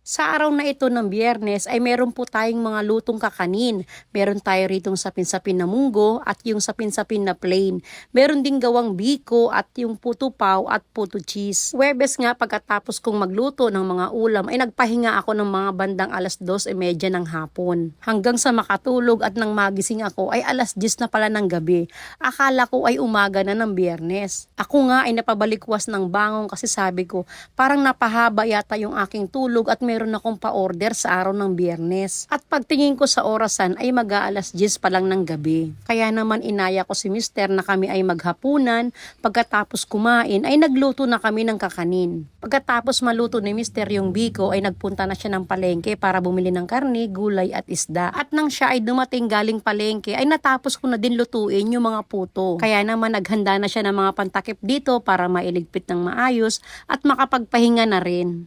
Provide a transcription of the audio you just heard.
Sa araw na ito ng Biyernes ay meron po tayong mga lutong kakanin. Meron tayo ritong sapin-sapin na munggo at yung sapin-sapin na plain. Meron ding gawang biko at yung puto paw at puto cheese. Huwebes nga pagkatapos kong magluto ng mga ulam ay nagpahinga ako ng mga bandang 2:30 ng hapon. Hanggang sa makatulog at nang magising ako ay 10:00 na pala ng gabi. Akala ko ay umaga na ng Biyernes. Ako nga ay napabalikwas ng bangon kasi sabi ko parang napahaba yata yung aking tulog at meron akong pa-order sa araw ng Biyernes. At pagtingin ko sa orasan ay mag-10:00 pa lang ng gabi. Kaya naman inaya ko si Mister na kami ay maghapunan. Pagkatapos kumain ay nagluto na kami ng kakanin. Pagkatapos maluto ni Mister yung biko ay nagpunta na siya ng palengke para bumili ng karne, gulay at isda. At nang siya ay dumating galing palengke ay natapos ko na din lutuin yung mga puto. Kaya naman naghanda na siya ng mga pantakip dito para mailigpit ng maayos at makapagpahinga na rin.